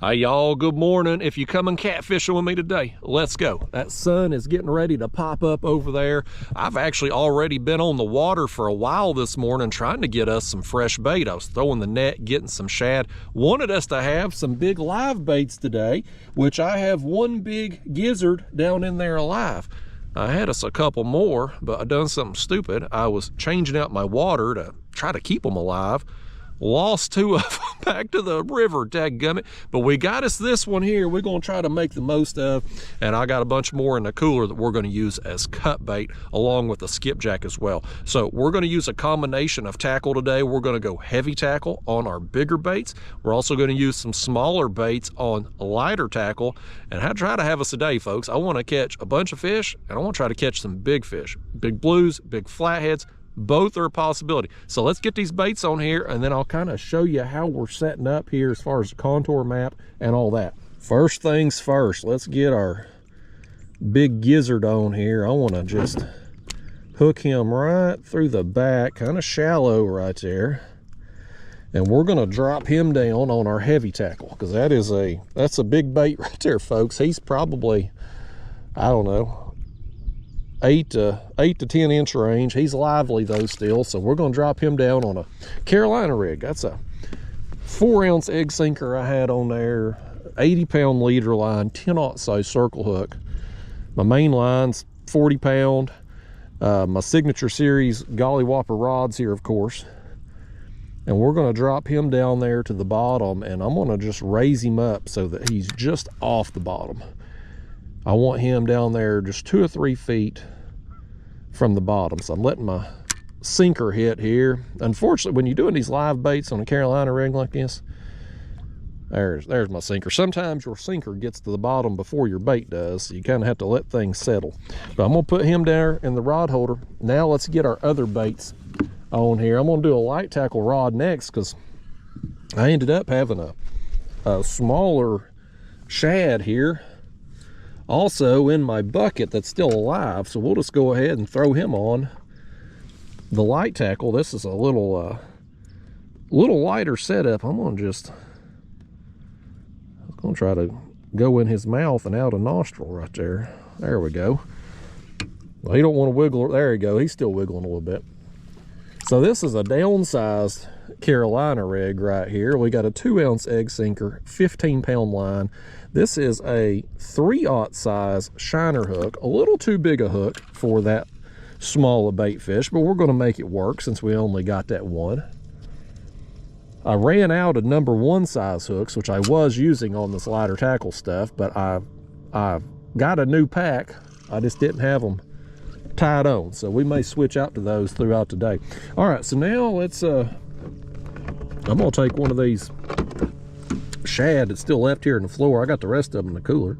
Hey y'all, good morning. If you coming catfishing with me today, let's go. That sun is getting ready to pop up over there. I've actually already been on the water for a while this morning trying to get us some fresh bait. I was throwing the net, getting some shad. Wanted us to have some big live baits today, which I have one big gizzard down in there alive. I had us a couple more, but I done something stupid. I was changing out my water to try to keep them alive. Lost two of them back to the river, dadgummit. But we got us this one here we're going to try to make the most of, and I got a bunch more in the cooler that we're going to use as cut bait along with the skipjack as well. So we're going to use a combination of tackle today. We're going to go heavy tackle on our bigger baits. We're also going to use some smaller baits on lighter tackle, and I try to have us a day, folks. I want to catch a bunch of fish, and I want to try to catch some big fish, big blues, big flatheads. Both are a possibility. So let's get these baits on here, and then I'll kind of show you how we're setting up here as far as the contour map and all that. First things first, let's get our big gizzard on here. I want to just hook him right through the back, kind of shallow right there. And we're going to drop him down on our heavy tackle, because that's a big bait right there, folks. He's probably, I don't know, 8 to 10 inch range. He's lively though still, so we're going to drop him down on a Carolina rig. That's a 4-ounce egg sinker I had on there, 80-pound leader line, 10-aught size circle hook. My main line's 40-pound. My signature series Golly Whopper rods here, of course. And we're going to drop him down there to the bottom, and I'm going to just raise him up so that he's just off the bottom. I want him down there just 2 or 3 feet from the bottom. So I'm letting my sinker hit here. Unfortunately, when you're doing these live baits on a Carolina rig like this, there's my sinker. Sometimes your sinker gets to the bottom before your bait does, so you kind of have to let things settle. But I'm going to put him there in the rod holder. Now let's get our other baits on here. I'm going to do a light tackle rod next, because I ended up having a smaller shad here also in my bucket that's still alive, so we'll just go ahead and throw him on the light tackle. This is a little lighter setup. I'm gonna try to go in his mouth and out a nostril right there. There we go. Well, he don't want to wiggle. There you go. He's still wiggling a little bit. So this is a downsized Carolina rig right here. We got a 2-ounce egg sinker, 15-pound line. This is a 3/0 size shiner hook, a little too big a hook for that small a bait fish, but we're going to make it work since we only got that one. I ran out of number 1 size hooks, which I was using on this lighter tackle stuff, but I got a new pack. I just didn't have them tied on, so we may switch out to those throughout the day. All right, so now let's I'm gonna take one of these shad that's still left here in the floor. I got the rest of them in the cooler.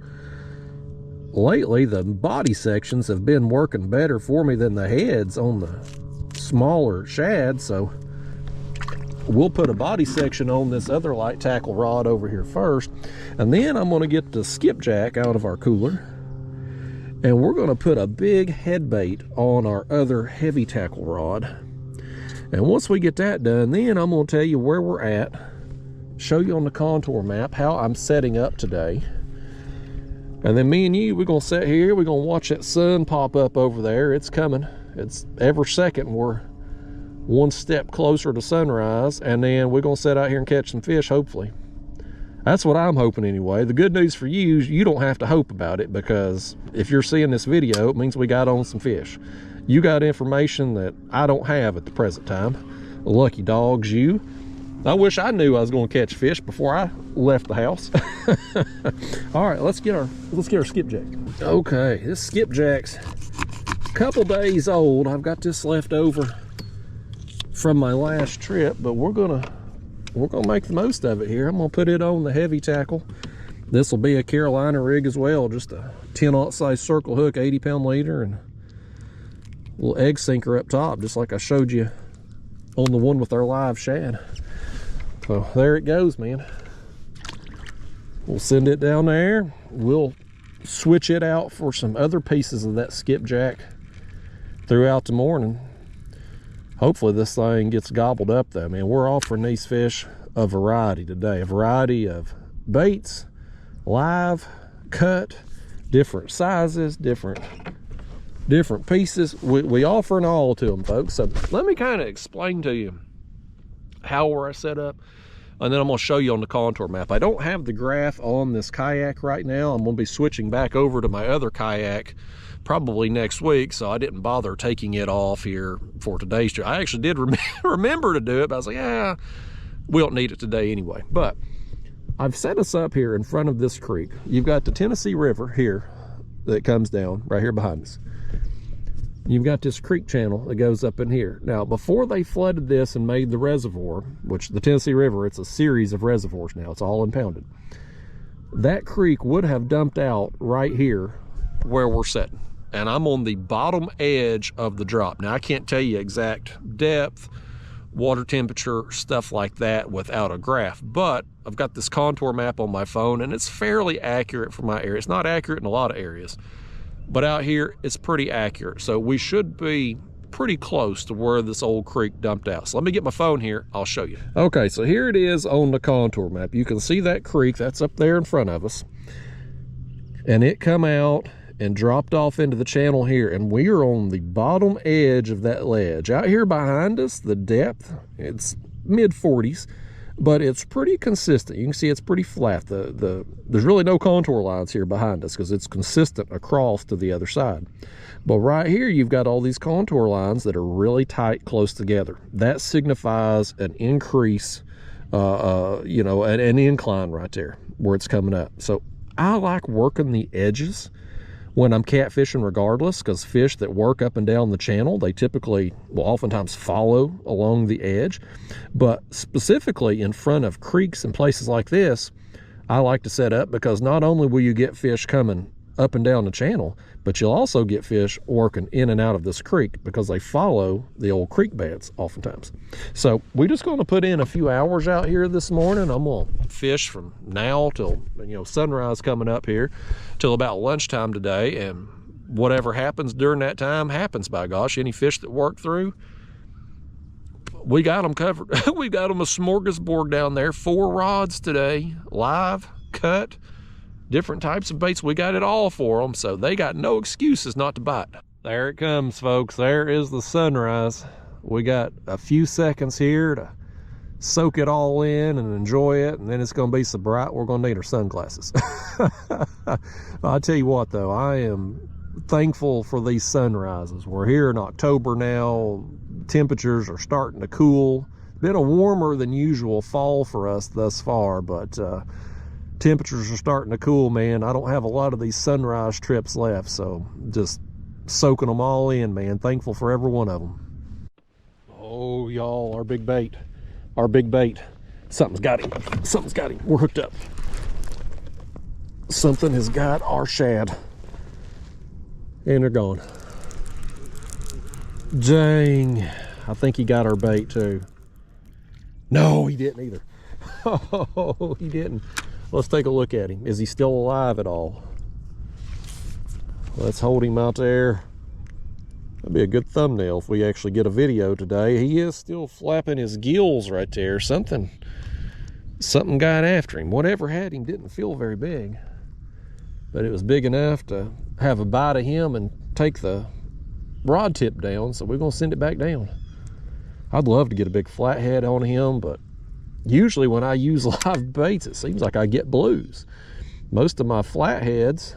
Lately the body sections have been working better for me than the heads on the smaller shad, so we'll put a body section on this other light tackle rod over here first, and then I'm going to get the skipjack out of our cooler, and we're going to put a big head bait on our other heavy tackle rod. And once we get that done, then I'm going to tell you where we're at, show you on the contour map how I'm setting up today. And then me and you, we're going to sit here, we're going to watch that sun pop up over there. It's coming. It's every second we're one step closer to sunrise, and then we're going to sit out here and catch some fish, hopefully. That's what I'm hoping anyway. The good news for you is you don't have to hope about it, because if you're seeing this video, it means we got on some fish. You got information that I don't have at the present time. Lucky dogs, you. I wish I knew I was going to catch fish before I left the house. All right, let's get our skipjack. Okay, this skipjack's a couple days old. I've got this left over from my last trip, but we're gonna make the most of it here. I'm gonna put it on the heavy tackle. This will be a Carolina rig as well, just a 10/0 size circle hook, 80-pound leader, and a little egg sinker up top, just like I showed you on the one with our live shad. So there it goes, man. We'll send it down there. We'll switch it out for some other pieces of that skipjack throughout the morning. Hopefully this thing gets gobbled up though, man. We're offering these fish a variety today, a variety of baits, live, cut, different sizes, different pieces. We offer an all to them, folks. So let me kind of explain to you how we're set up, and then I'm going to show you on the contour map. I don't have the graph on this kayak right now. I'm going to be switching back over to my other kayak probably next week, so I didn't bother taking it off here for today's trip. I actually did remember to do it, but I was like, yeah, we don't need it today anyway. But I've set us up here in front of this creek. You've got the Tennessee River here that comes down right here behind us. You've got this creek channel that goes up in here. Now, before they flooded this and made the reservoir, which the Tennessee River, it's a series of reservoirs now, it's all impounded. That creek would have dumped out right here where we're sitting. And I'm on the bottom edge of the drop. Now, I can't tell you exact depth, water temperature, stuff like that without a graph, but I've got this contour map on my phone and it's fairly accurate for my area. It's not accurate in a lot of areas, but out here it's pretty accurate. So we should be pretty close to where this old creek dumped out. So let me get my phone here, I'll show you. Okay, so here it is on the contour map. You can see that creek that's up there in front of us, and it come out and dropped off into the channel here, and we are on the bottom edge of that ledge. Out here behind us, the depth, it's mid 40s, but it's pretty consistent. You can see it's pretty flat. There's really no contour lines here behind us because it's consistent across to the other side. But right here, you've got all these contour lines that are really tight, close together. That signifies an increase, you know, an incline right there where it's coming up. So I like working the edges when I'm catfishing regardless, because fish that work up and down the channel, they typically will oftentimes follow along the edge. But specifically in front of creeks and places like this, I like to set up, because not only will you get fish coming up and down the channel, but you'll also get fish working in and out of this creek because they follow the old creek beds oftentimes. So we're just going to put in a few hours out here this morning. I'm going to fish from now till, you know, sunrise coming up here till about lunchtime today, and whatever happens during that time happens, by gosh. Any fish that work through, we got them covered. We got them a smorgasbord down there. 4 rods today, live, cut, different types of baits. We got it all for them, so they got no excuses not to bite. There it comes, folks. There is the sunrise. We got a few seconds here to soak it all in and enjoy it, and then it's going to be so bright we're going to need our sunglasses. I'll tell you what, though, I am thankful for these sunrises. We're here in October now. Temperatures are starting to cool. Been a warmer than usual fall for us thus far, but temperatures are starting to cool, man. I don't have a lot of these sunrise trips left, so just soaking them all in, man. Thankful for every one of them. Oh, y'all, our big bait. Our big bait. Something's got him. Something's got him. We're hooked up. Something has got our shad. And they're gone. Dang. I think he got our bait too. No, he didn't either. Oh, he didn't. Let's take a look at him. Is he still alive at all? Let's hold him out there. That'd be a good thumbnail if we actually get a video today. He is still flapping his gills right there. Something got after him. Whatever had him didn't feel very big, but it was big enough to have a bite of him and take the rod tip down, so we're gonna send it back down. I'd love to get a big flathead on him, but usually when I use live baits, it seems like I get blues. Most of my flatheads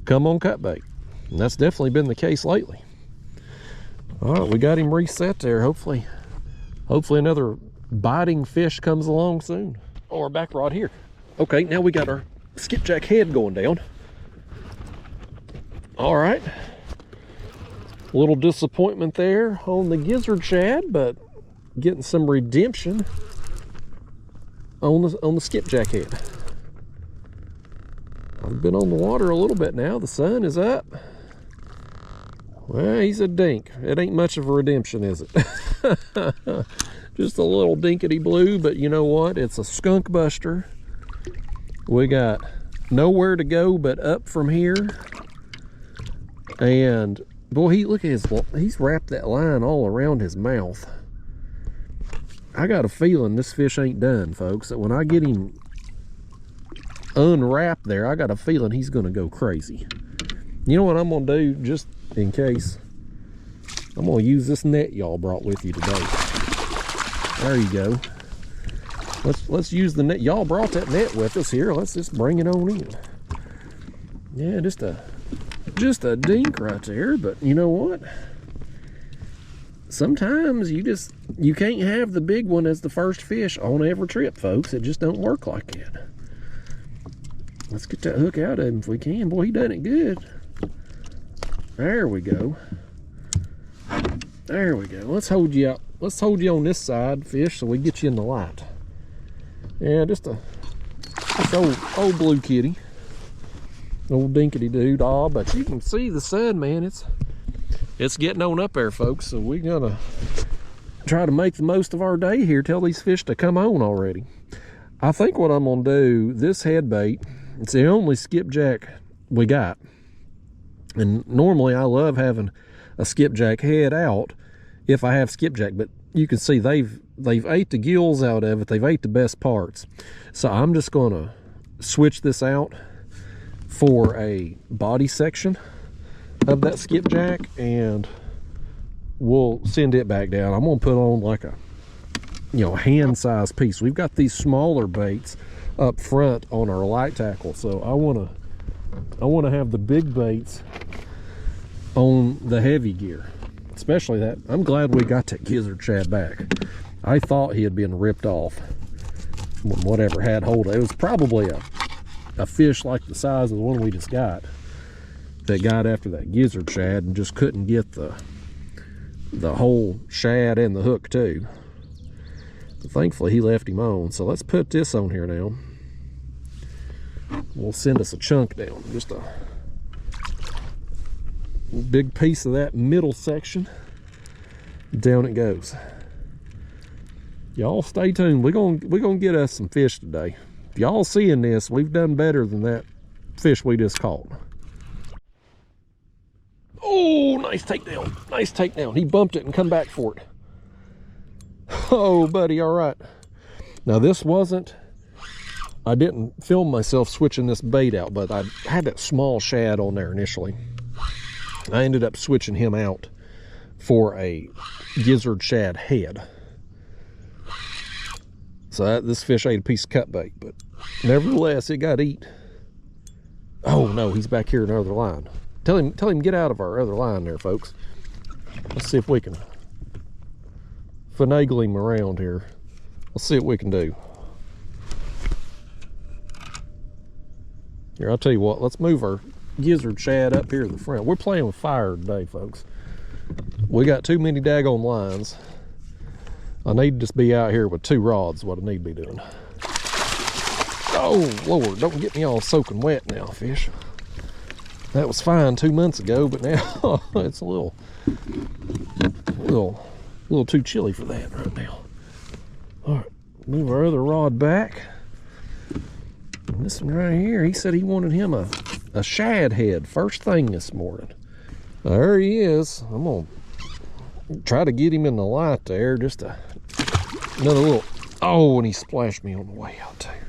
come on cut bait, and that's definitely been the case lately. All right, we got him reset there. Hopefully another biting fish comes along soon. Oh, our back rod here. Okay, now we got our skipjack head going down. All right, a little disappointment there on the gizzard shad, but getting some redemption on the skipjack head. I've been on the water a little bit now. The sun is up. Well, he's a dink. It ain't much of a redemption, is it? Just a little dinkety blue, but you know what? It's a skunk buster. We got nowhere to go but up from here. And boy, look at he's wrapped that line all around his mouth. I got a feeling this fish ain't done, folks. That when I get him unwrap there, I got a feeling he's gonna go crazy. You know what I'm gonna do, just in case? I'm gonna use this net y'all brought with you today. There you go. Let's use the net. Y'all brought that net with us here. Let's just bring it on in. Yeah, just a dink right there, but you know what? Sometimes you can't have the big one as the first fish on every trip, folks. It just don't work like that. Let's get that hook out of him if we can. Boy, he done it good. There we go. There we go. Let's hold you out. Let's hold you on this side, fish, so we get you in the light. Yeah, just old blue kitty. Old dinkity dude. Oh, but you can see the sun, man. It's getting on up there, folks. So we gotta try to make the most of our day here. Tell these fish to come on already. I think what I'm gonna do, this head bait, it's the only skipjack we got. And normally I love having a skipjack head out if I have skipjack, but you can see they've ate the gills out of it. They've ate the best parts. So I'm just gonna switch this out for a body section of that skipjack, and we'll send it back down. I'm gonna put on like a, you know, hand-sized piece. We've got these smaller baits up front on our light tackle, so I wanna have the big baits on the heavy gear, especially that. I'm glad we got that gizzard shad back. I thought he had been ripped off when whatever had hold of it. It was probably a fish like the size of the one we just got that got after that gizzard shad and just couldn't get the whole shad and the hook too. But thankfully he left him on. So let's put this on here now. We'll send us a chunk down, just a big piece of that middle section. Down it goes. Y'all stay tuned. We're gonna get us some fish today. If y'all seeing this, we've done better than that fish we just caught. Oh, nice takedown. Nice takedown. He bumped it and come back for it. Oh, buddy, all right. Now this wasn't, I didn't film myself switching this bait out, but I had that small shad on there initially. I ended up switching him out for a gizzard shad head. So this fish ate a piece of cut bait, but nevertheless, it got eat. Oh no, he's back here in the other line. Tell him get out of our other line there, folks. Let's see if we can finagle him around here. Let's see what we can do. Here, I'll tell you what, let's move our gizzard shad up here in the front. We're playing with fire today, folks. We got too many daggone lines. I need to just be out here with 2 rods, what I need to be doing. Oh, Lord, don't get me all soaking wet now, fish. That was fine 2 months ago, but now it's a little too chilly for that right now. All right, move our other rod back. And this one right here, he said he wanted him a shad head first thing this morning. There he is. I'm gonna try to get him in the light there. Just another little, oh, and he splashed me on the way out there.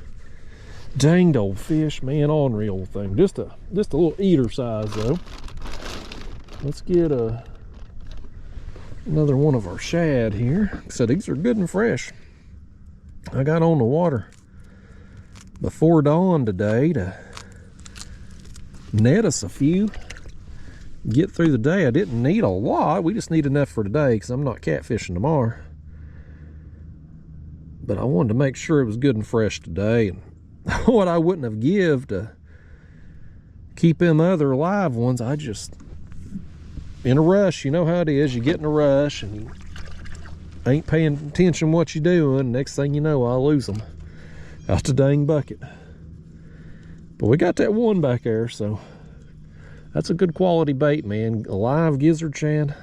Danged old fish, man, unreal thing. Just a little eater size though. Let's get another one of our shad here. So these are good and fresh. I got on the water before dawn today to net us a few, get through the day. I didn't need a lot. We just need enough for today because I'm not catfishing tomorrow. But I wanted to make sure it was good and fresh today. And what I wouldn't have give to keep them other live ones, I just, in a rush, you know how it is. You get in a rush and you ain't paying attention what you're doing. Next thing you know, I'll lose them out the dang bucket. But we got that one back there, so that's a good quality bait, man. A live gizzard shad.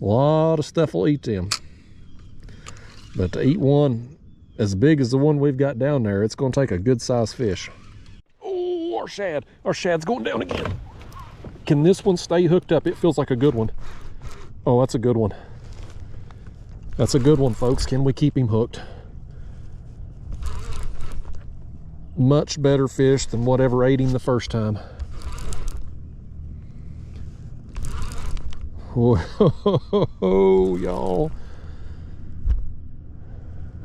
A lot of stuff will eat them. But to eat one as big as the one we've got down there, it's going to take a good sized fish. Oh, our shad's going down again. Can this one stay hooked up? It feels like a good one. Oh, that's a good one. That's a good one, folks. Can we keep him hooked? much better fish than whatever ate him the first time. Whoa, y'all.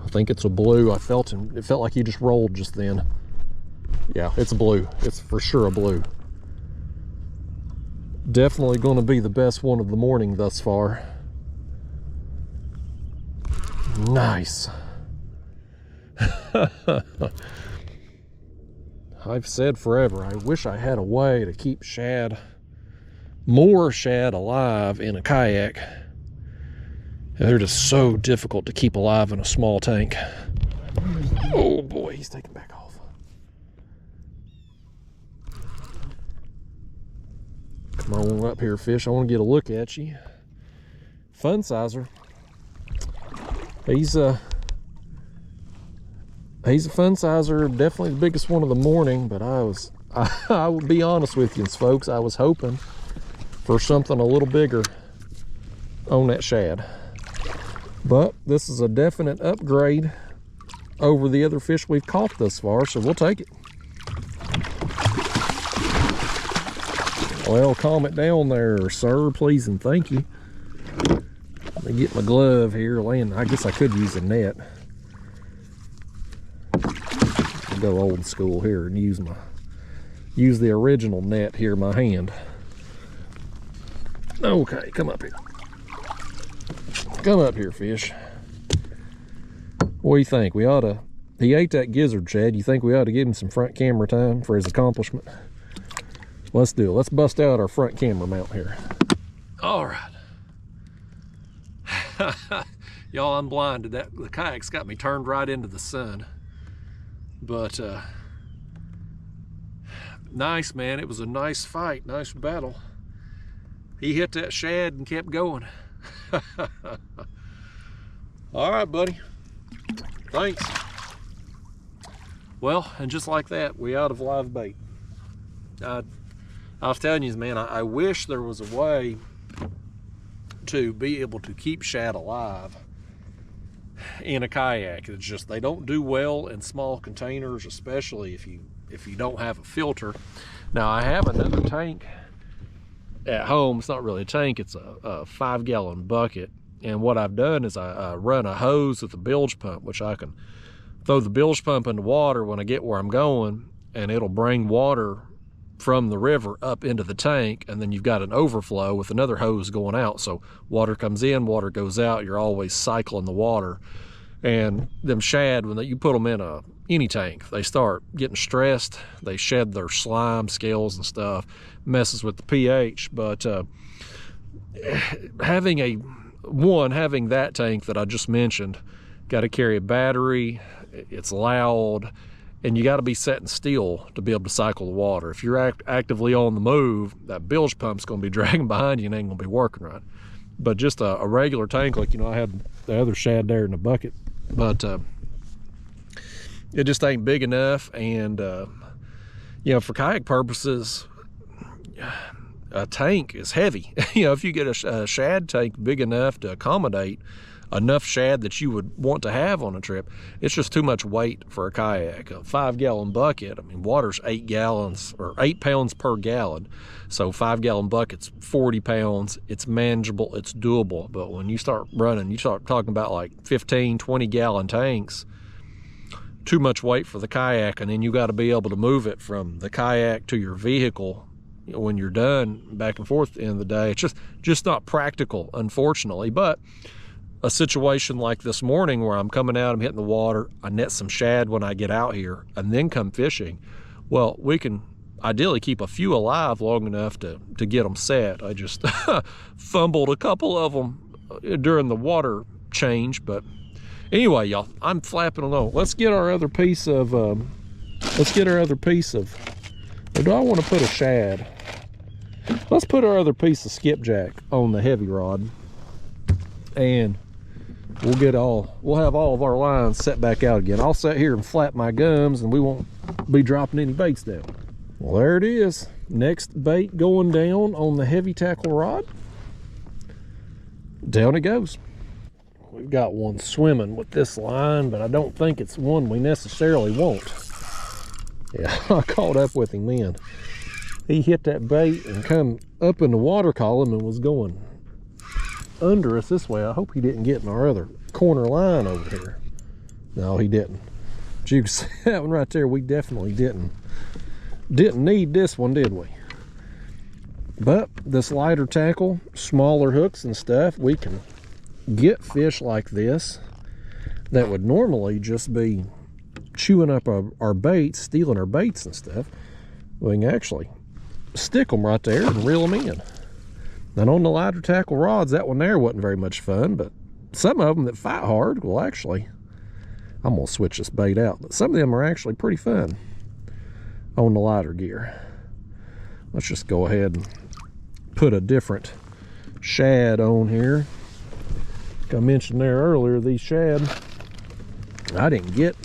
I think it's a blue. I felt him. It felt like he just rolled just then. Yeah, it's a blue. It's for sure a blue. Definitely going to be the best one of the morning thus far. Nice. I've said forever, I wish I had a way to keep shad, more shad alive in a kayak. They're just so difficult to keep alive in a small tank. Oh boy, he's taking back off. Come on up here, fish. I want to get a look at you. Fun sizer. He's a fun sizer, definitely the biggest one of the morning, but I will be honest with you folks, I was hoping for something a little bigger on that shad. But this is a definite upgrade over the other fish we've caught thus far, so we'll take it. Well, calm it down there, sir, please and thank you. Let me get my glove here. I guess I could use a net. I'll go old school here and use the original net here in my hand. Okay, come up here. Come up here, fish. What do you think? He ate that gizzard, Chad. You think we ought to give him some front camera time for his accomplishment? Let's do it. Let's bust out our front camera mount here. All right. Y'all, I'm blinded. The kayak's got me turned right into the sun. But nice, man. It was a nice fight, nice battle. He hit that shad and kept going. All right, buddy. Thanks. Well, and just like that, we out of live bait. I was telling you, man, I wish there was a way to be able to keep shad alive in a kayak. It's just they don't do well in small containers, especially if you don't have a filter. Now I have another tank at home. It's not really a tank, it's a 5-gallon bucket, and what I've done is I run a hose with a bilge pump, which I can throw the bilge pump in the water when I get where I'm going, and it'll bring water from the river up into the tank, and then you've got an overflow with another hose going out, so water comes in, water goes out. You're always cycling the water. And them shad, when you put them in any tank, they start getting stressed. They shed their slime, scales and stuff, messes with the pH. But having that tank that I just mentioned, got to carry a battery, it's loud, and you got to be sitting still to be able to cycle the water. If you're actively on the move, that bilge pump's going to be dragging behind you and ain't going to be working right. But just a regular tank, like, I had the other shad there in the bucket, but it just ain't big enough. And for kayak purposes, a tank is heavy. If you get a shad tank big enough to accommodate enough shad that you would want to have on a trip, it's just too much weight for a kayak. A 5-gallon bucket, water's 8 gallons or 8 pounds per gallon. So 5-gallon bucket's 40 pounds. It's manageable, it's doable. But when you start running, you start talking about like 15, 20-gallon tanks, too much weight for the kayak, and then you got to be able to move it from the kayak to your vehicle when you're done, back and forth at the end of the day. It's just not practical, unfortunately. But a situation like this morning where I'm coming out, I'm hitting the water, I net some shad when I get out here, and then come fishing, well, we can ideally keep a few alive long enough to get them set. I just fumbled a couple of them during the water change, but anyway, y'all, I'm flapping along. Let's get our other piece of, or do I want to put a shad? Let's put our other piece of skipjack on the heavy rod, and we'll have all of our lines set back out again. I'll sit here and flap my gums and we won't be dropping any baits down. Well, there it is. Next bait going down on the heavy tackle rod. Down it goes. We've got one swimming with this line, but I don't think it's one we necessarily want. Yeah, I caught up with him then. He hit that bait and come up in the water column and was going under us this way. I hope he didn't get in our other corner line over here. No, he didn't. But you can see that one right there. We definitely didn't need this one, did we? But this lighter tackle, smaller hooks and stuff, we can get fish like this that would normally just be chewing up our baits, stealing our baits and stuff. We can actually stick them right there and reel them in. And on the lighter tackle rods, that one there wasn't very much fun, but some of them that fight hard will actually, I'm gonna switch this bait out, but some of them are actually pretty fun on the lighter gear. Let's just go ahead and put a different shad on here. Like I mentioned there earlier, these shad, I didn't get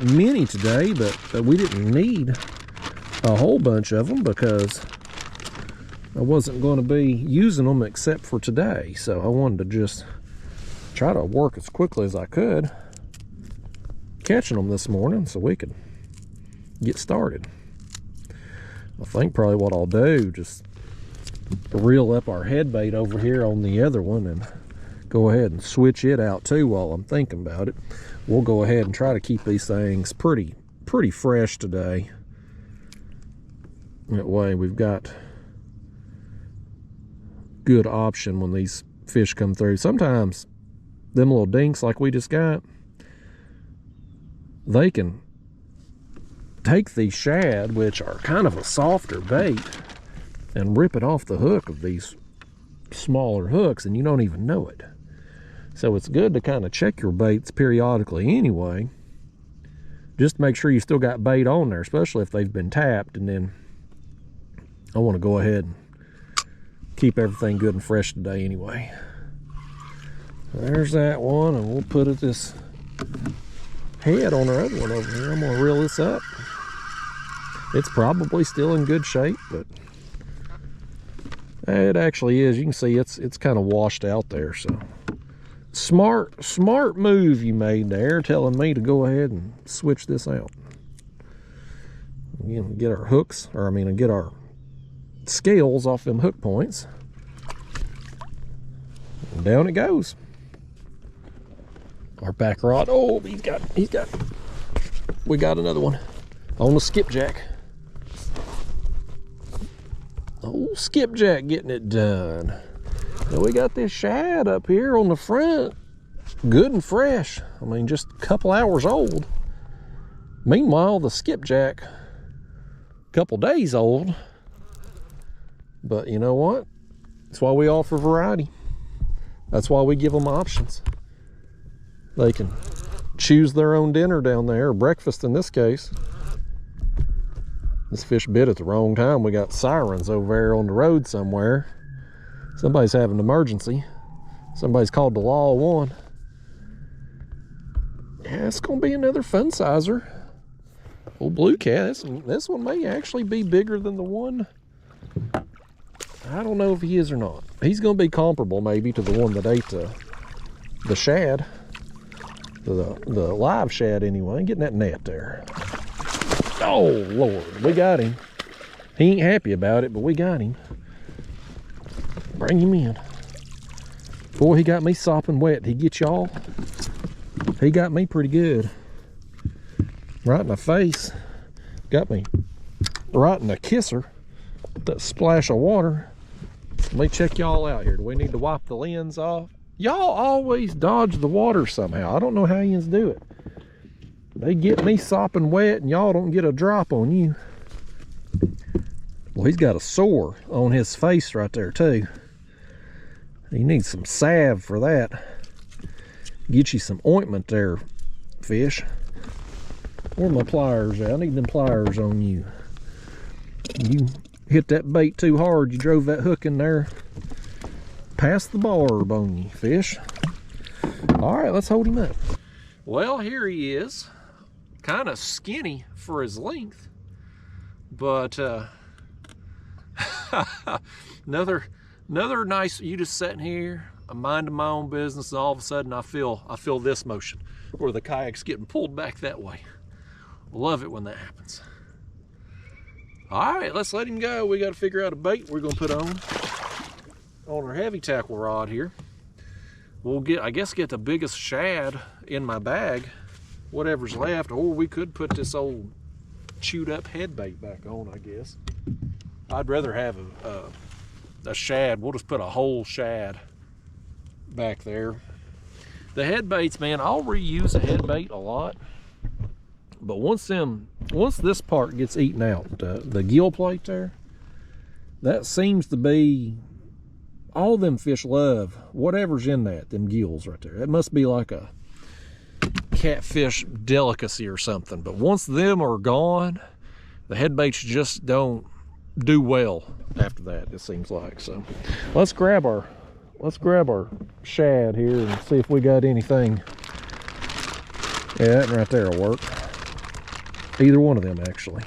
many today, but we didn't need a whole bunch of them because I wasn't going to be using them except for today. So I wanted to just try to work as quickly as I could catching them this morning so we could get started. I think probably what I'll do, just reel up our head bait over here on the other one and go ahead and switch it out too while I'm thinking about it. We'll go ahead and try to keep these things pretty fresh today. That way we've got good option when these fish come through. Sometimes them little dinks like we just got, they can take these shad, which are kind of a softer bait, and rip it off the hook of these smaller hooks, and you don't even know it. So it's good to kind of check your baits periodically anyway. Just make sure you still got bait on there, especially if they've been tapped. And then I want to go ahead and keep everything good and fresh today anyway. There's that one, and we'll put this head on our other one over here. I'm going to reel this up. It's probably still in good shape, but it actually is. You can see it's kind of washed out there. So smart move you made there, telling me to go ahead and switch this out. You know, get our hooks, or I mean, get our scales off them hook points. And down it goes. Our back rod. Oh, we got another one on the skipjack. Oh, skipjack getting it done. Now we got this shad up here on the front, good and fresh. I mean, just a couple hours old. Meanwhile, the skipjack, a couple days old. But you know what? That's why we offer variety. That's why we give them options. They can choose their own dinner down there, or breakfast in this case. This fish bit at the wrong time. We got sirens over there on the road somewhere. Somebody's having an emergency. Somebody's called the law one. Yeah, it's gonna be another fun sizer. Old blue cat. This one may actually be bigger than the one. I don't know if he is or not. He's gonna be comparable maybe to the one that ate the shad. The live shad anyway. Getting that net there. Oh Lord, we got him. He ain't happy about it, but we got him. Bring him in. Boy, he got me sopping wet. He get y'all? He got me pretty good. Right in the face. Got me right in the kisser. That splash of water. Let me check y'all out here. Do we need to wipe the lens off? Y'all always dodge the water somehow. I don't know how yous do it. They get me sopping wet and y'all don't get a drop on you. Well, he's got a sore on his face right there too. He needs some salve for that. Get you some ointment there, fish. Where are my pliers at? I need them pliers on you. You hit that bait too hard, you drove that hook in there past the barb on you, fish. All right, let's hold him up. Well, here he is. Kind of skinny for his length, but another nice. You just sitting here, I'm minding my own business, and all of a sudden I feel this motion, where the kayak's getting pulled back that way. Love it when that happens. All right, let's let him go. We got to figure out a bait we're going to put on our heavy tackle rod here. We'll get the biggest shad in my bag, whatever's left, or we could put this old chewed up head bait back on, I guess. I'd rather have a shad. We'll just put a whole shad back there. The head baits, man, I'll reuse a head bait a lot, but once this part gets eaten out, the gill plate there, that seems to be all them fish love whatever's in them gills right there. It must be like a catfish delicacy or something, but once them are gone, the head baits just don't do well after that, it seems like. So let's grab our shad here and see if we got anything. Yeah, that right there will work. Either one of them, actually.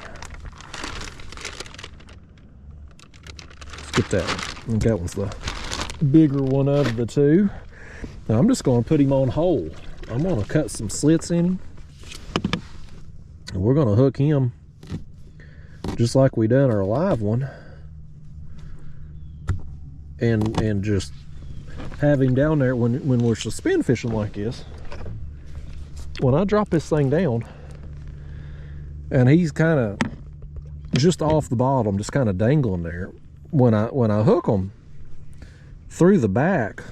Let's get that one. I think that one's the bigger one of the two. Now I'm just going to put him on whole. I'm going to cut some slits in him, and we're going to hook him just like we done our live one, and just have him down there when we're suspend fishing like this. When I drop this thing down and he's kind of just off the bottom, just kind of dangling there, when I hook him through the back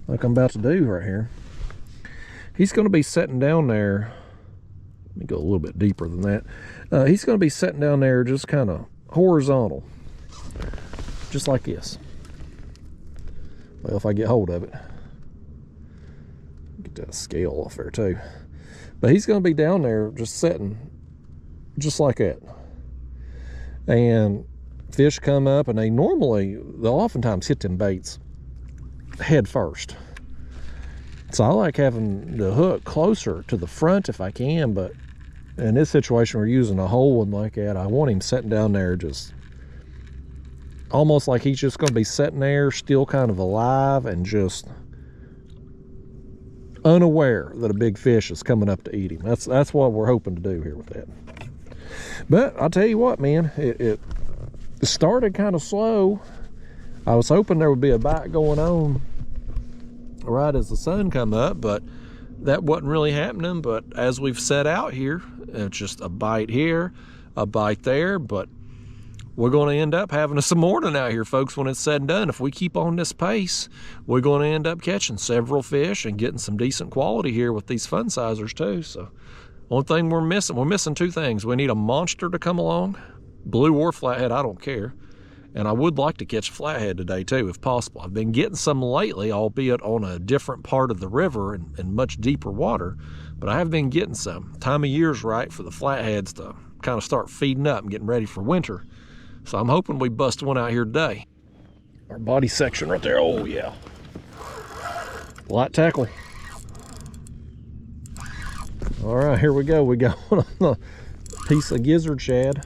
like I'm about to do right here, he's going to be sitting down there. Let me go a little bit deeper than that. He's going to be sitting down there just kind of horizontal, just like this. Well, if I get hold of it. Get that scale off there too. But he's going to be down there just sitting just like that. And fish come up, and they'll oftentimes hit them baits head first. So I like having the hook closer to the front if I can, but in this situation we're using a whole one like that. I want him sitting down there just almost like he's just going to be sitting there still kind of alive and just unaware that a big fish is coming up to eat him. That's what we're hoping to do here with that. But I'll tell you what, man, it started kind of slow. I was hoping there would be a bite going on right as the sun come up, but that wasn't really happening. But as we've set out here, it's just a bite here, a bite there, but we're going to end up having some morning out here, folks, when it's said and done. If we keep on this pace, we're going to end up catching several fish and getting some decent quality here with these fun sizers too. So one thing we're missing two things. We need a monster to come along, blue or flathead, I don't care. And I would like to catch flathead today too, if possible. I've been getting some lately, albeit on a different part of the river and much deeper water, but I have been getting some. Time of year's right for the flatheads to kind of start feeding up and getting ready for winter. So I'm hoping we bust one out here today. Our body section right there, oh yeah. Light tackle. All right, here we go. We got a piece of gizzard shad.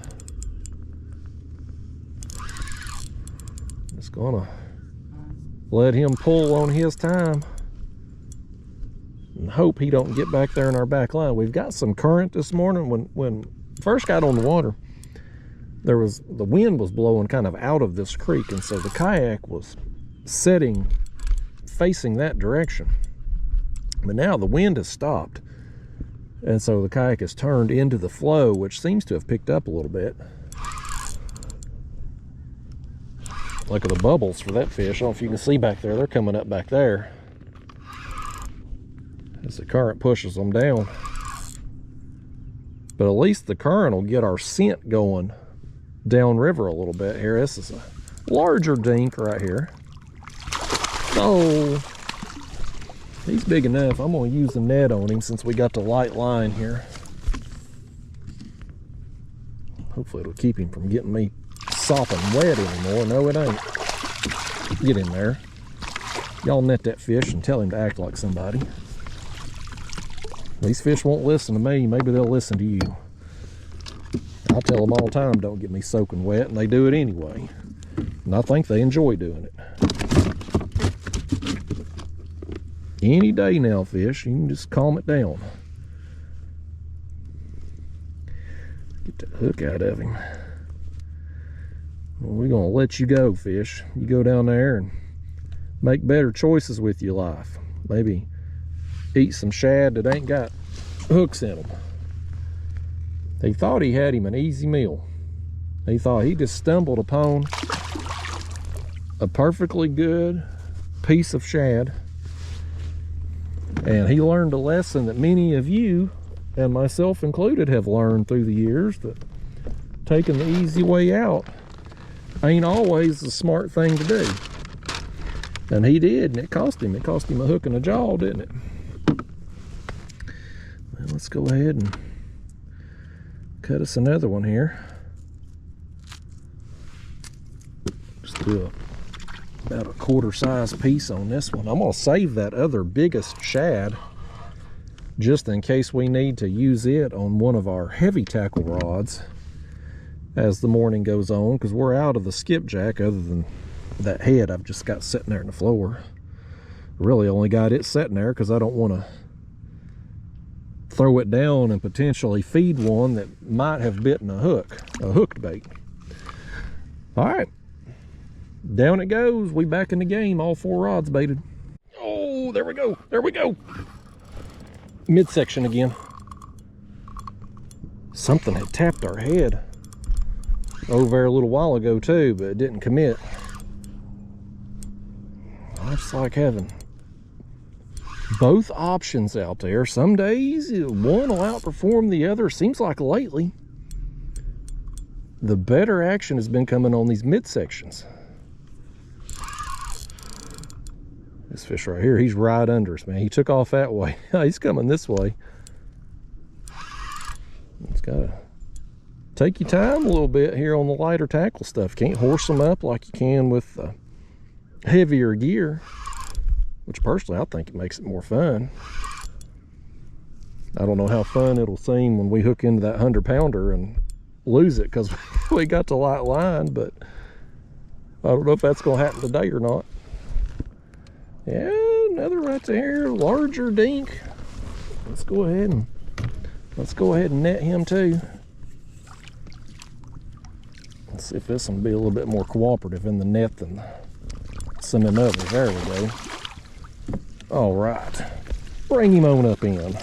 Just gonna let him pull on his time and hope he don't get back there in our back line. We've got some current this morning. When first got on the water, the wind was blowing kind of out of this creek, and so the kayak was setting facing that direction. But now the wind has stopped, and so the kayak has turned into the flow, which seems to have picked up a little bit. Look at the bubbles for that fish. I don't know if you can see back there. They're coming up back there as the current pushes them down. But at least the current will get our scent going downriver a little bit here. This is a larger dink right here. Oh, he's big enough. I'm going to use the net on him since we got the light line here. Hopefully it'll keep him from getting me sopping wet anymore. No, it ain't. Get in there. Y'all net that fish and tell him to act like somebody. These fish won't listen to me. Maybe they'll listen to you. I tell them all the time, don't get me soaking wet, and they do it anyway. And I think they enjoy doing it. Any day now, fish, you can just calm it down. Get that hook out of him. Well, we're gonna let you go, fish. You go down there and make better choices with your life. Maybe eat some shad that ain't got hooks in them. He thought he had him an easy meal. He thought he just stumbled upon a perfectly good piece of shad, and he learned a lesson that many of you, and myself included, have learned through the years, that taking the easy way out ain't always the smart thing to do. And he did, and it cost him. It cost him a hook and a jaw, didn't it? Well, let's go ahead and cut us another one here. Just do about a quarter size piece on this one. I'm gonna save that other biggest shad just in case we need to use it on one of our heavy tackle rods as the morning goes on, because we're out of the skipjack other than that head I've just got sitting there on the floor. Really only got it sitting there because I don't want to throw it down and potentially feed one that might have bitten a hooked bait. All right, down it goes. We back in the game. All 4 rods baited. Oh, there we go. There we go. Midsection again. Something had tapped our head over there a little while ago too, but it didn't commit. I just like having both options out there. Some days one will outperform the other. Seems like lately the better action has been coming on these midsections. This fish right here, he's right under us, man. He took off that way. He's coming this way. It's gotta take your time a little bit here on the lighter tackle stuff. Can't horse them up like you can with heavier gear, which personally I think it makes it more fun. I don't know how fun it'll seem when we hook into that 100-pounder and lose it because we got the light line, but I don't know if that's gonna happen today or not. Yeah, another right there, larger dink. Let's go ahead and net him too. Let's see if this one will be a little bit more cooperative in the net than some of the others. There we go. All right, bring him on up in.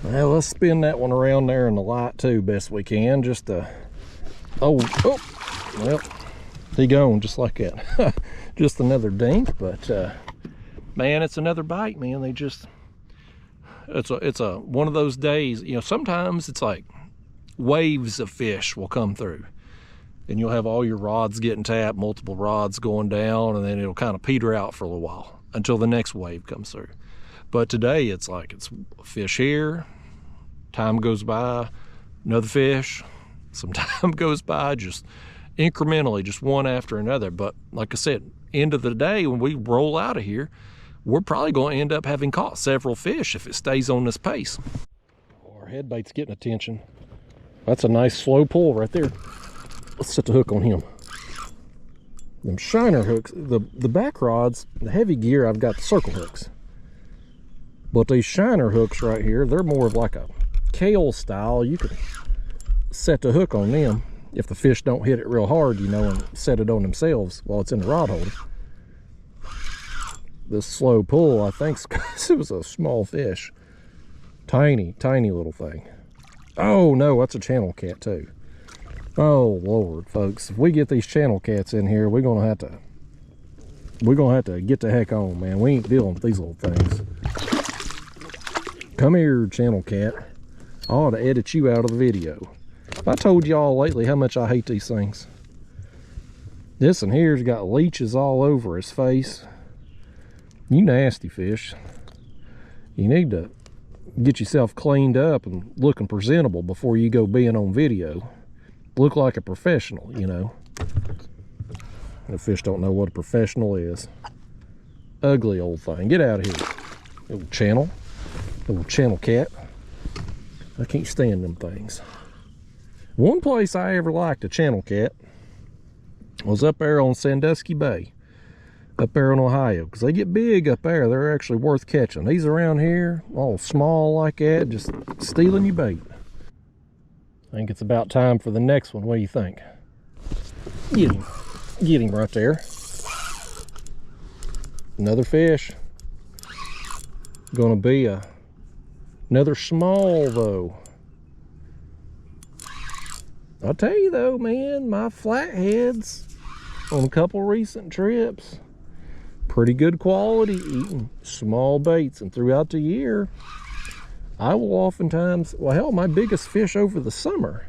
Well, let's spin that one around there in the light too, best we can. Just well, he gone just like that. Just another dink, but man, it's another bite, man. They just, it's a one of those days, you know. Sometimes it's like waves of fish will come through, and you'll have all your rods getting tapped, multiple rods going down, and then it'll kind of peter out for a little while until the next wave comes through. But today it's like it's fish here, time goes by, another fish, some time goes by, just incrementally, just one after another. But like I said, end of the day, when we roll out of here, we're probably going to end up having caught several fish if it stays on this pace. Our head bait's getting attention. That's a nice slow pull right there. Let's set the hook on him. Them shiner hooks, the back rods, the heavy gear, I've got the circle hooks. But these shiner hooks right here, they're more of like a kale style. You could set the hook on them if the fish don't hit it real hard, you know, and set it on themselves while it's in the rod holder. This slow pull, I think, because it was a small fish. Tiny, tiny little thing. Oh no, that's a channel cat too. Oh Lord, folks, if we get these channel cats in here, we're gonna have to get the heck on, man. We ain't dealing with these little things. Come here, channel cat. I ought to edit you out of the video. I told y'all lately how much I hate these things. This one here's got leeches all over his face. You nasty fish. You need to get yourself cleaned up and looking presentable before you go being on video. Look like a professional, you know. The fish don't know what a professional is. Ugly old thing. Get out of here, little channel cat. I can't stand them things. One place I ever liked a channel cat was up there on Sandusky Bay, up there in Ohio, because they get big up there. They're actually worth catching. These around here, all small like that, just stealing your bait. I think it's about time for the next one. What do you think? Get him. Get him right there. Another fish. Gonna be another small though. I'll tell you though, man, my flatheads on a couple recent trips, pretty good quality eating small baits. And throughout the year, I will oftentimes, well hell, my biggest fish over the summer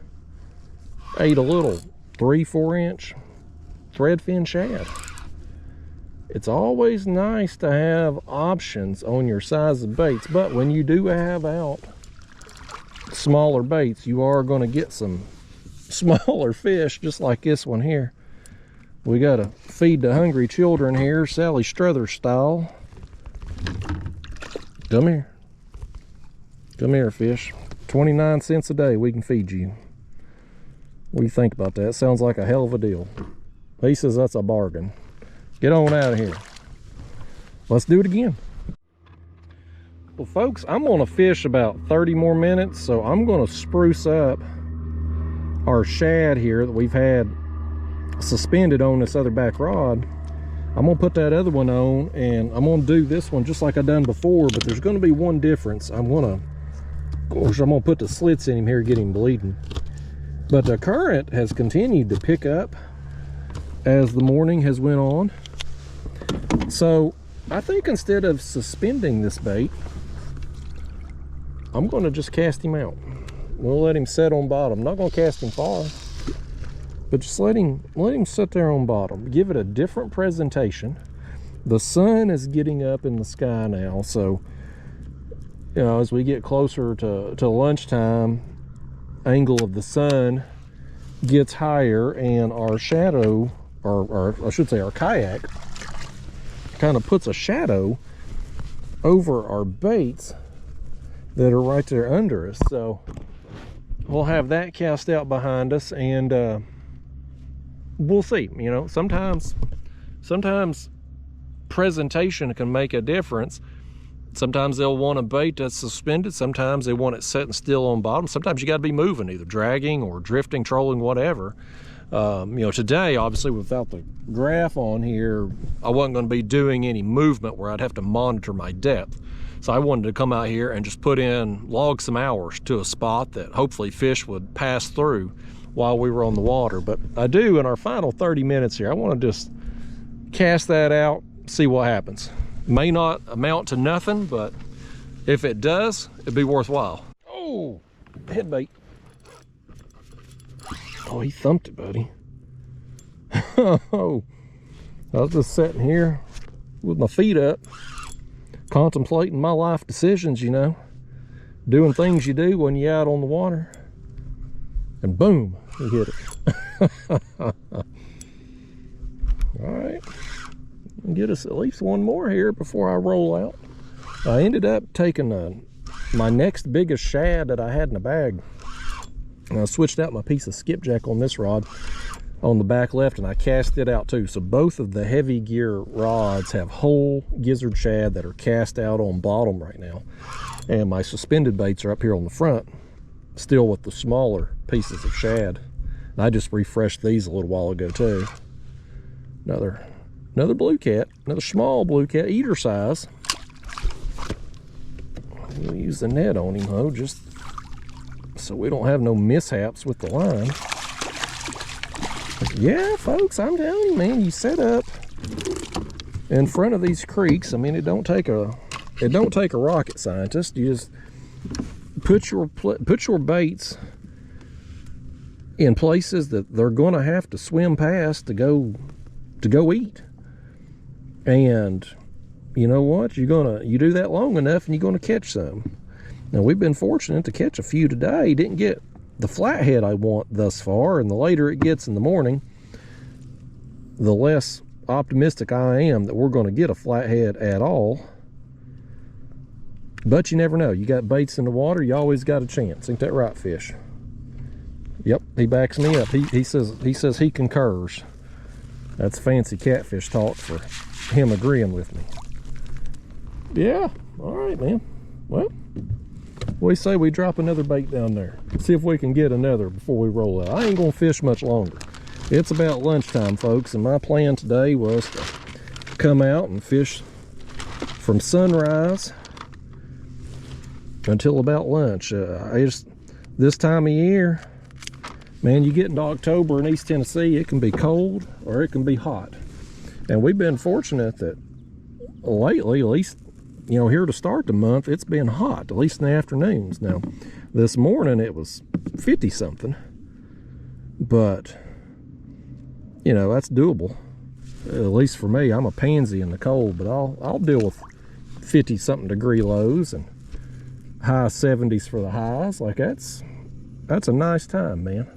ate a little 3-4 inch threadfin shad. It's always nice to have options on your size of baits, but when you do have out smaller baits, you are going to get some smaller fish, just like this one here. We got to feed the hungry children here, Sally Struthers style. Come here. Come here, fish. 29 cents a day, we can feed you. What do you think about that? Sounds like a hell of a deal. He says that's a bargain. Get on out of here. Let's do it again. Well, folks, I'm going to fish about 30 more minutes, so I'm going to spruce up our shad here that we've had suspended on this other back rod. I'm going to put that other one on, and I'm going to do this one just like I done before, but there's going to be one difference. I'm going to put the slits in him here, get him bleeding. But the current has continued to pick up as the morning has went on. So I think instead of suspending this bait, I'm going to just cast him out. We'll let him set on bottom. Not going to cast him far, but just let him sit there on bottom. Give it a different presentation. The sun is getting up in the sky now, so you know, as we get closer to lunchtime, angle of the sun gets higher, and our shadow, or I should say our kayak, kind of puts a shadow over our baits that are right there under us. So we'll have that cast out behind us, and we'll see. You know, sometimes presentation can make a difference. Sometimes they'll want a bait that's suspended. Sometimes they want it sitting still on bottom. Sometimes you got to be moving, either dragging or drifting, trolling, whatever. You know, today, obviously, without the graph on here, I wasn't going to be doing any movement where I'd have to monitor my depth. So I wanted to come out here and just log some hours to a spot that hopefully fish would pass through while we were on the water. But I do, in our final 30 minutes here, I want to just cast that out, see what happens. May not amount to nothing, but if it does, it'd be worthwhile. Oh, head bait. Oh, he thumped it, buddy. Oh, I was just sitting here with my feet up, contemplating my life decisions, you know, doing things you do when you're out on the water, and boom, he hit it. All right, get us at least one more here before I roll out. I ended up taking my next biggest shad that I had in the bag, and I switched out my piece of skipjack on this rod on the back left, and I cast it out too. So both of the heavy gear rods have whole gizzard shad that are cast out on bottom right now, and my suspended baits are up here on the front, still with the smaller pieces of shad. And I just refreshed these a little while ago too. Another blue cat, another small blue cat, eater size. We'll use the net on him though, just so we don't have no mishaps with the line. Yeah, folks, I'm telling you, man, you set up in front of these creeks. I mean, it don't take a rocket scientist. You just put your baits in places that they're going to have to swim past to go eat. And you know what? You do that long enough, and you're gonna catch some. Now, we've been fortunate to catch a few today. Didn't get the flathead I want thus far, and the later it gets in the morning, the less optimistic I am that we're going to get a flathead at all. But you never know. You got baits in the water, you always got a chance. Ain't that right, fish? Yep, he backs me up. He says he concurs. That's fancy catfish talk for him agreeing with me. Yeah, all right, man. Well, We say we drop another bait down there. See if we can get another before we roll out. I ain't gonna fish much longer. It's about lunchtime, folks, and my plan today was to come out and fish from sunrise until about lunch. This time of year, man, you get into October in East Tennessee, it can be cold or it can be hot. And we've been fortunate that lately, at least, you know, here to start the month, it's been hot, at least in the afternoons. Now, this morning it was 50 something, but you know, that's doable. At least for me. I'm a pansy in the cold, but I'll deal with 50 something degree lows and high 70s for the highs. Like that's a nice time, man.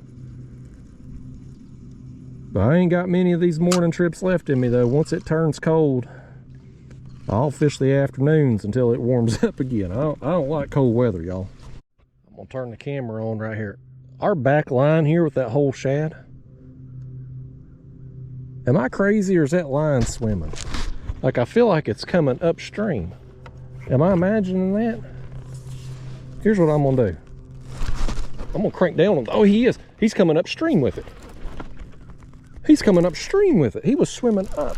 But I ain't got many of these morning trips left in me though. Once it turns cold, I'll fish the afternoons until it warms up again. I don't like cold weather, y'all. I'm gonna turn the camera on right here. Our back line here with that whole shad. Am I crazy or is that line swimming? Like I feel like it's coming upstream. Am I imagining that? Here's what I'm gonna do. I'm gonna crank down on, oh, he is. He's coming upstream with it. He's coming upstream with it. He was swimming up.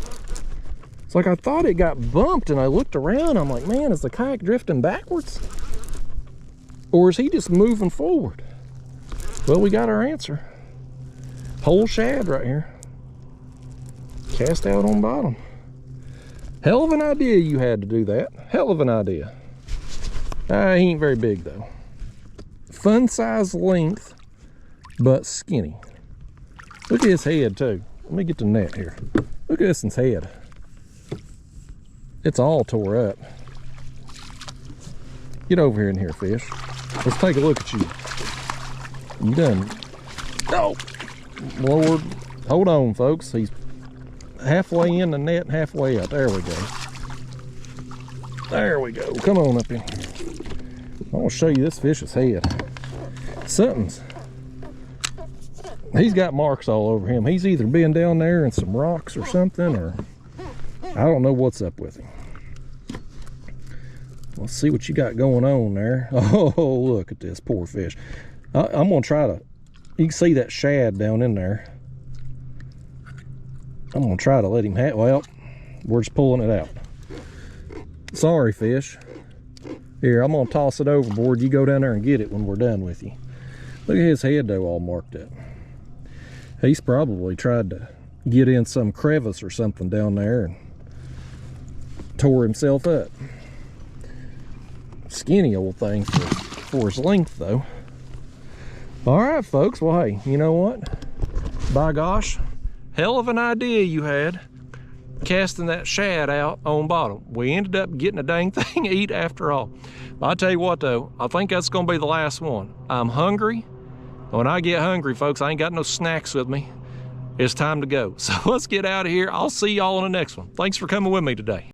It's like I thought it got bumped and I looked around. I'm like, man, is the kayak drifting backwards? Or is he just moving forward? Well, we got our answer. Whole shad right here. Cast out on bottom. Hell of an idea you had to do that. Hell of an idea. He ain't very big though. Fun size length, but skinny. Look at his head too. Let me get the net here. Look at this one's head. It's all tore up. Get over here in here, fish. Let's take a look at you. You done. Oh, Lord. Hold on, folks. He's halfway in the net and halfway out. There we go. There we go. Come on up here. I want to show you this fish's head. He's got marks all over him. He's either been down there in some rocks or something, or I don't know what's up with him. Let's see what you got going on there. Oh, look at this poor fish. I'm gonna try to, you can see that shad down in there. I'm gonna try to let him have, well, we're just pulling it out. Sorry, fish. Here, I'm gonna toss it overboard. You go down there and get it when we're done with you. Look at his head though, all marked up. He's probably tried to get in some crevice or something down there and tore himself up. Skinny old thing for his length though. All right, folks. Well, hey, you know what? By gosh, hell of an idea you had casting that shad out on bottom. We ended up getting a dang thing to eat after all. But I'll tell you what though, I think that's gonna be the last one. I'm hungry. When I get hungry, folks, I ain't got no snacks with me. It's time to go. So let's get out of here. I'll see y'all on the next one. Thanks for coming with me today.